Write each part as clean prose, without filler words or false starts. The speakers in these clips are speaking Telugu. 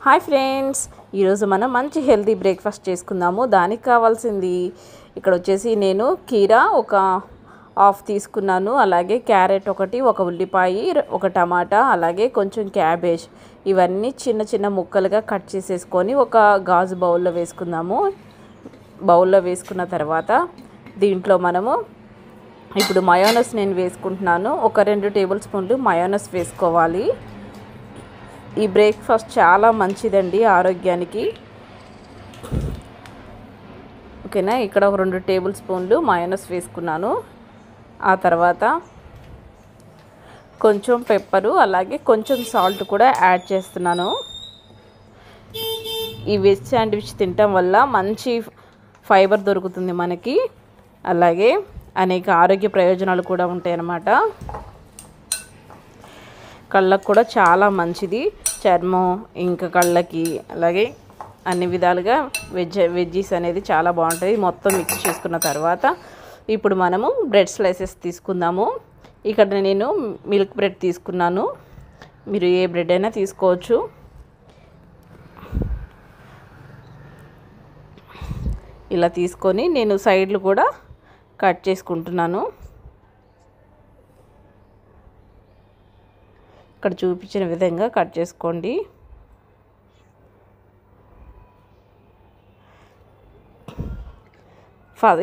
హాయ్ ఫ్రెండ్స్, ఈరోజు మనం మంచి హెల్తీ బ్రేక్ఫాస్ట్ చేసుకుందాము. దానికి కావాల్సింది ఇక్కడ వచ్చేసి నేను కీరా ఒక హాఫ్ తీసుకున్నాను, అలాగే క్యారెట్ ఒకటి, ఒక ఉల్లిపాయ, ఒక టమాటా, అలాగే కొంచెం క్యాబేజ్. ఇవన్నీ చిన్న చిన్న ముక్కలుగా కట్ చేసేసుకొని ఒక గాజు బౌల్లో వేసుకుందాము. బౌల్లో వేసుకున్న తర్వాత దీంట్లో మనము ఇప్పుడు మయోనస్ నేను వేసుకుంటున్నాను. ఒక 2 టేబుల్ స్పూన్లు మయోనస్ వేసుకోవాలి. ఈ బ్రేక్ఫాస్ట్ చాలా మంచిదండి ఆరోగ్యానికి. ఓకేనా, ఇక్కడ ఒక 2 టేబుల్ స్పూన్లు మయోనస్ వేసుకున్నాను. ఆ తర్వాత కొంచెం పెప్పరు, అలాగే కొంచెం సాల్ట్ కూడా యాడ్ చేస్తున్నాను. ఈ వెజ్ శాండ్విచ్ తినటం వల్ల మంచి ఫైబర్ దొరుకుతుంది మనకి, అలాగే అనేక ఆరోగ్య ప్రయోజనాలు కూడా ఉంటాయి అన్నమాట. కళ్ళకు కూడా చాలా మంచిది, చర్మం ఇంకా కళ్ళకి, అలాగే అన్ని విధాలుగా వెజ్జీస్ అనేది చాలా బాగుంటుంది. మొత్తం మిక్స్ చేసుకున్న తర్వాత ఇప్పుడు మనము బ్రెడ్ స్లైసెస్ తీసుకుందాము. ఇక్కడ నేను మిల్క్ బ్రెడ్ తీసుకున్నాను, మీరు ఏ బ్రెడ్ అయినా తీసుకోవచ్చు. ఇలా తీసుకొని నేను సైడ్లు కూడా కట్ చేసుకుంటున్నాను. ఇక్కడ చూపించిన విధంగా కట్ చేసుకోండి.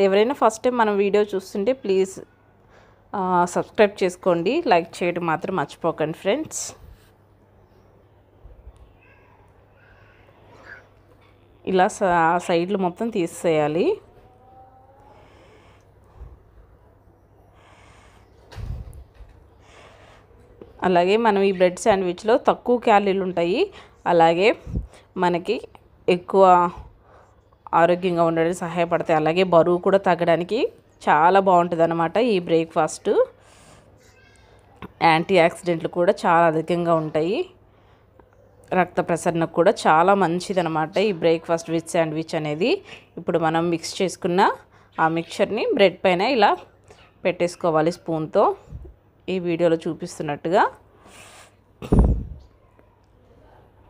ఎవరైనా ఫస్ట్ టైం మనం వీడియో చూస్తుంటే ప్లీజ్ సబ్స్క్రైబ్ చేసుకోండి, లైక్ చేయడం మాత్రం మర్చిపోకండి ఫ్రెండ్స్. ఇలా సైడ్లు మొత్తం తీసేయాలి. అలాగే మనం ఈ బ్రెడ్ శాండ్విచ్లో తక్కువ క్యాలరీలు ఉంటాయి, అలాగే మనకి ఎక్కువ ఆరోగ్యంగా ఉండడానికి సహాయపడతాయి, అలాగే బరువు కూడా తగ్గడానికి చాలా బాగుంటుంది అన్నమాట. ఈ బ్రేక్ఫాస్ట్ యాంటీ ఆక్సిడెంట్లు కూడా చాలా అధికంగా ఉంటాయి, రక్త ప్రసరణకు కూడా చాలా మంచిదన్నమాట ఈ బ్రేక్ఫాస్ట్ విత్ శాండ్విచ్ అనేది. ఇప్పుడు మనం మిక్స్ చేసుకున్న ఆ మిక్చర్ని బ్రెడ్ పైన ఇలా పెట్టేసుకోవాలి స్పూన్తో, ఈ వీడియోలో చూపిస్తున్నట్టుగా.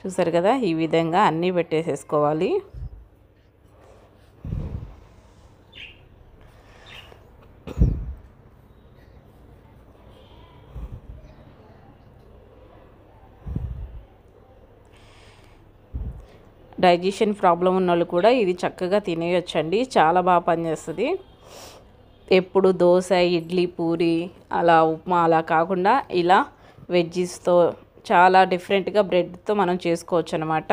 చూసారు కదా, ఈ విధంగా అన్నీ పెట్టేసేసుకోవాలి. డైజెషన్ ప్రాబ్లం ఉన్న వాళ్ళు కూడా ఇది చక్కగా తినేయొచ్చండి, చాలా బాగా పనిచేస్తుంది. ఎప్పుడు దోశ, ఇడ్లీ, పూరి, అలా ఉప్మా అలా కాకుండా ఇలా వెజ్జీస్తో చాలా డిఫరెంట్గా బ్రెడ్తో మనం చేసుకోవచ్చు అనమాట.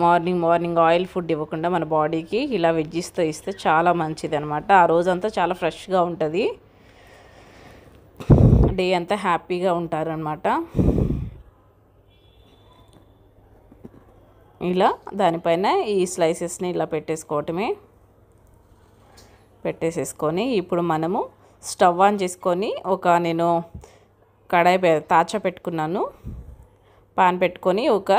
మార్నింగ్ ఆయిల్ ఫుడ్ ఇవ్వకుండా మన బాడీకి ఇలా వెజ్జీస్తో ఇస్తే చాలా మంచిది అనమాట. ఆ రోజంతా చాలా ఫ్రెష్గా ఉంటుంది, డే అంతా హ్యాపీగా ఉంటారనమాట. ఇలా దానిపైన ఈ స్లైసెస్ని ఇలా పెట్టేసేసుకొని ఇప్పుడు మనము స్టవ్ ఆన్ చేసుకొని నేను కడాయి తాచా పెట్టుకున్నాను. పాన్ పెట్టుకొని ఒక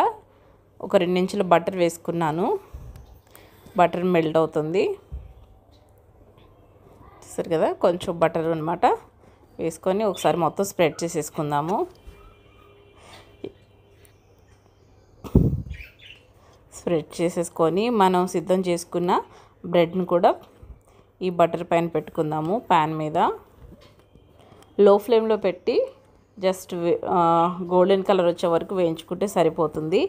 2 ఇంచుల బటర్ వేసుకున్నాను. బటర్ మెల్ట్ అవుతుంది, సరే కదా. కొంచెం బటర్ అనమాట వేసుకొని ఒకసారి మొత్తం స్ప్రెడ్ చేసేసుకుందాము. స్ప్రెడ్ చేసేసుకొని మనం సిద్ధం చేసుకున్న బ్రెడ్ని కూడా ఈ బటర్ పైన పెట్టుకుందాము. ప్యాన్ మీద లో ఫ్లేమ్లో పెట్టి జస్ట్ గోల్డెన్ కలర్ వచ్చే వరకు వేయించుకుంటే సరిపోతుంది.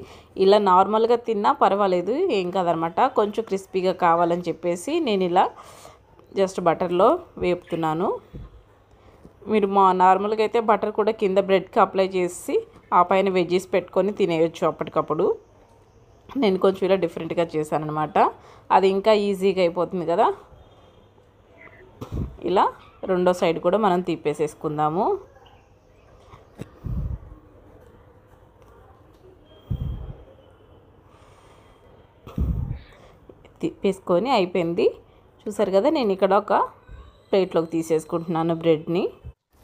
ఇలా నార్మల్గా తిన్నా పర్వాలేదు, ఏం కాదనమాట. కొంచెం క్రిస్పీగా కావాలని చెప్పేసి నేను ఇలా జస్ట్ బటర్లో వేపుతున్నాను. మీరు నార్మల్గా అయితే బటర్ కూడా కింద బ్రెడ్కి అప్లై చేసి ఆ పైన వెజ్జీస్ పెట్టుకొని తినేయచ్చు అప్పటికప్పుడు. నేను కొంచెం ఇలా డిఫరెంట్గా చేశాను అనమాట, అది ఇంకా ఈజీగా అయిపోతుంది కదా. ఇలా రెండో సైడ్ కూడా మనం తిప్పేసేసుకుందాము. తిప్పేసుకొని అయిపోయింది. చూసారు కదా, నేను ఇక్కడ ఒక ప్లేట్లోకి తీసేసుకుంటున్నాను బ్రెడ్ని.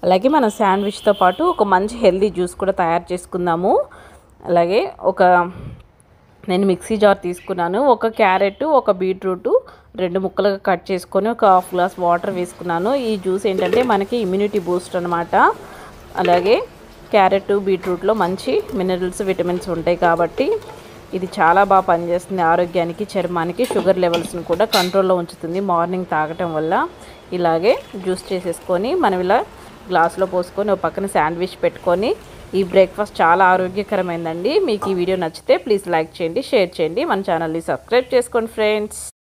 అలాగే మన శాండ్విచ్తో పాటు ఒక మంచి హెల్దీ జ్యూస్ కూడా తయారు చేసుకుందాము. అలాగే నేను మిక్సీ జార్ తీసుకున్నాను. ఒక క్యారెట్, ఒక బీట్రూట్ 2 ముక్కలుగా కట్ చేసుకొని ఒక హాఫ్ గ్లాస్ వాటర్ వేసుకున్నాను. ఈ జ్యూస్ ఏంటంటే మనకి ఇమ్యూనిటీ బూస్ట్ అనమాట. అలాగే క్యారెట్ బీట్రూట్లో మంచి మినరల్స్ విటమిన్స్ ఉంటాయి కాబట్టి ఇది చాలా బాగా పనిచేస్తుంది ఆరోగ్యానికి, చర్మానికి. షుగర్ లెవెల్స్ని కూడా కంట్రోల్లో ఉంచుతుంది మార్నింగ్ తాగటం వల్ల. ఇలాగే జ్యూస్ చేసేసుకొని మనం ఇలా గ్లాస్లో పోసుకొని ఒక పక్కన శాండ్విచ్ పెట్టుకొని ఈ బ్రేక్ఫాస్ట్ చాలా ఆరోగ్యకరమైందండి. మీకు ఈ వీడియో నచ్చితే ప్లీజ్ లైక్ చేయండి, షేర్ చేయండి, మన ఛానల్ని సబ్స్క్రైబ్ చేసుకోండి ఫ్రెండ్స్.